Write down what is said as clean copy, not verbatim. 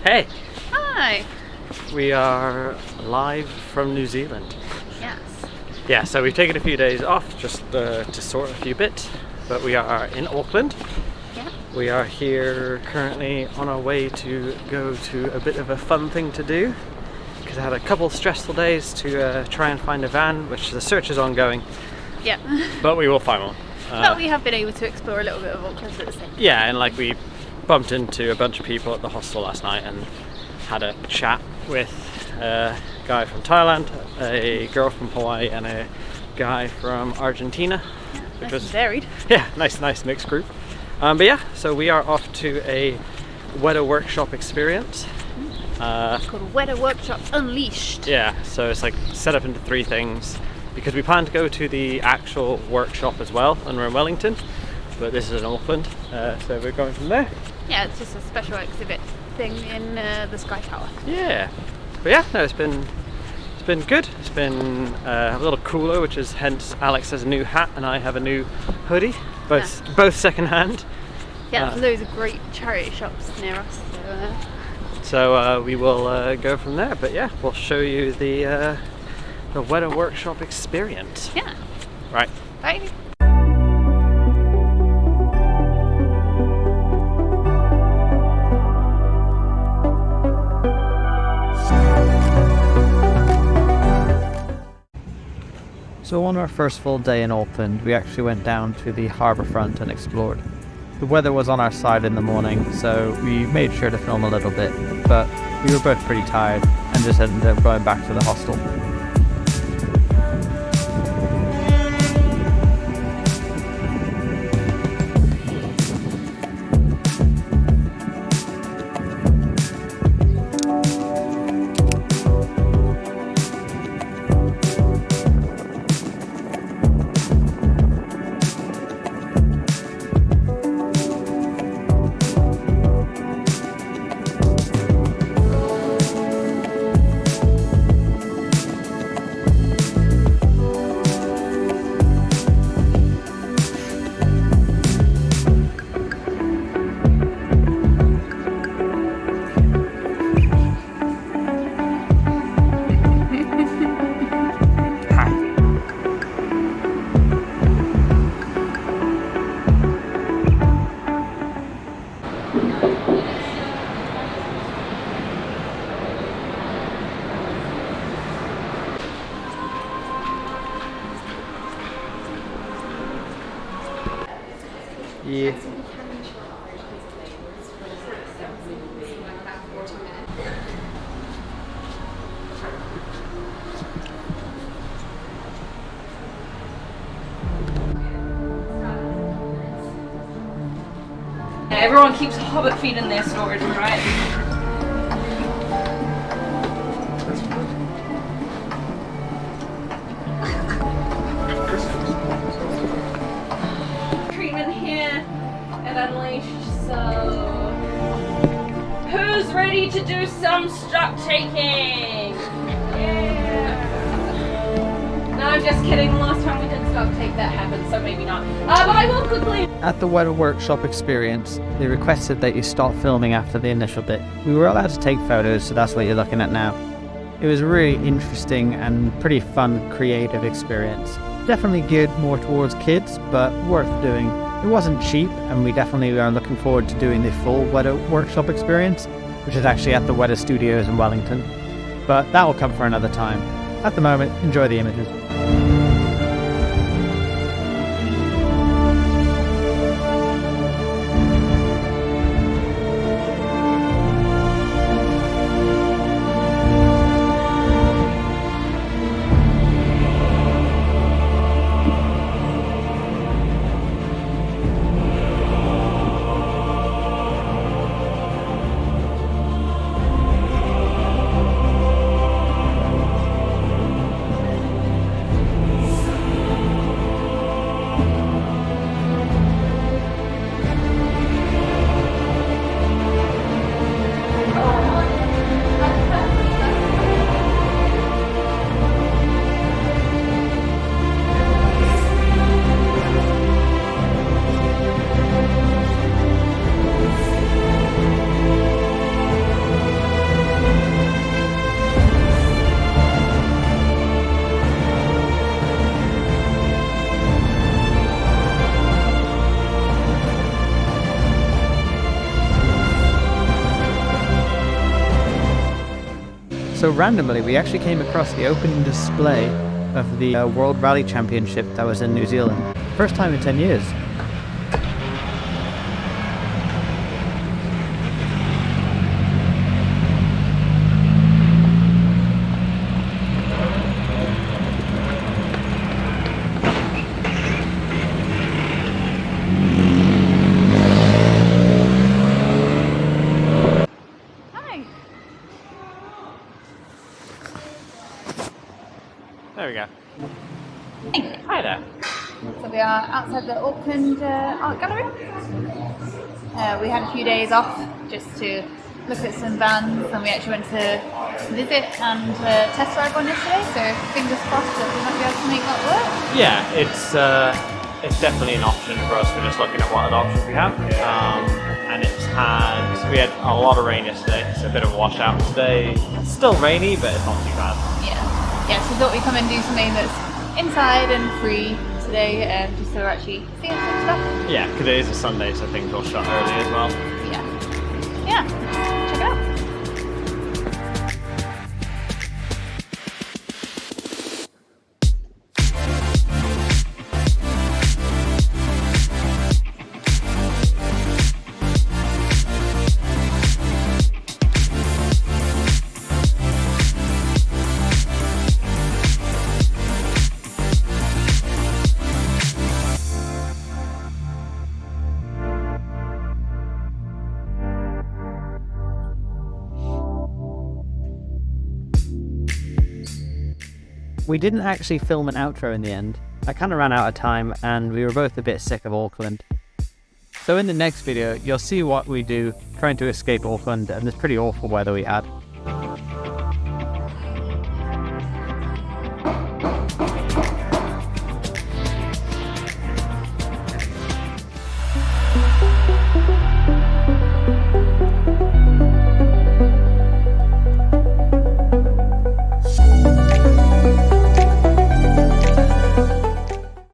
Hey! Hi! We are live from New Zealand. Yes. Yeah, so we've taken a few days off just to sort a few bits, but we are in Auckland. Yeah. We are here currently on our way to go to a bit of a fun thing to do, because I had a couple stressful days to try and find a van, which the search is ongoing. Yeah. But we will find one. But we have been able to explore a little bit of Auckland at the same time. Yeah, and like we bumped into a bunch of people at the hostel last night and had a chat with a guy from Thailand, a girl from Hawaii, and a guy from Argentina. Yeah, which nice and varied. Yeah, nice mixed group. But yeah, so we are off to a WETA workshop experience. It's called WETA Workshop Unleashed. Yeah, so it's like set up into three things, because we plan to go to the actual workshop as well, and we're in Wellington, but this is in Auckland, so we're going from there. Yeah, it's just a special exhibit thing in the Sky Tower. Yeah, but yeah, no, it's been good. It's been a little cooler, which is hence Alex has a new hat and I have a new hoodie, both second hand. Yeah, there's loads of great charity shops near us. So we will go from there. But yeah, we'll show you the WETA workshop experience. Yeah. Right. Bye. So on our first full day in Auckland, we actually went down to the harbour front and explored. The weather was on our side in the morning, so we made sure to film a little bit, but we were both pretty tired and just ended up going back to the hostel. Yeah. Everyone keeps hobbit feet in their storage, right? Treatment here at Unleashed, so who's ready to do some stock taking? Yeah. No, I'm just kidding. The last time we did stock take that happened, so maybe not. But I will quickly. At the WETA workshop experience, they requested that you stop filming after the initial bit. We were allowed to take photos, so that's what you're looking at now. It was a really interesting and pretty fun, creative experience. Definitely geared more towards kids, but worth doing. It wasn't cheap, and we definitely are looking forward to doing the full WETA workshop experience, which is actually at the WETA Studios in Wellington. But that will come for another time. At the moment, enjoy the images. So randomly, we actually came across the opening display of the World Rally Championship that was in New Zealand. First time in 10 years. Hi. There we go. Hi there. So we are outside the Auckland Art Gallery. We had a few days off just to look at some vans, and we actually went to visit and test drive one yesterday, so fingers crossed that we might be able to make that work. Yeah, it's definitely an option for us. We're just looking at what other options we have. And we had a lot of rain yesterday, so a bit of a washout today. It's still rainy, but it's not too bad. Yeah, so we thought we'd come and do something that's inside and free today, just so we're actually seeing some stuff. Yeah, because it is a Sunday, so things will shut early as well. Yeah, check it out. We didn't actually film an outro in the end. I kind of ran out of time and we were both a bit sick of Auckland. So in the next video, you'll see what we do trying to escape Auckland and this pretty awful weather we had.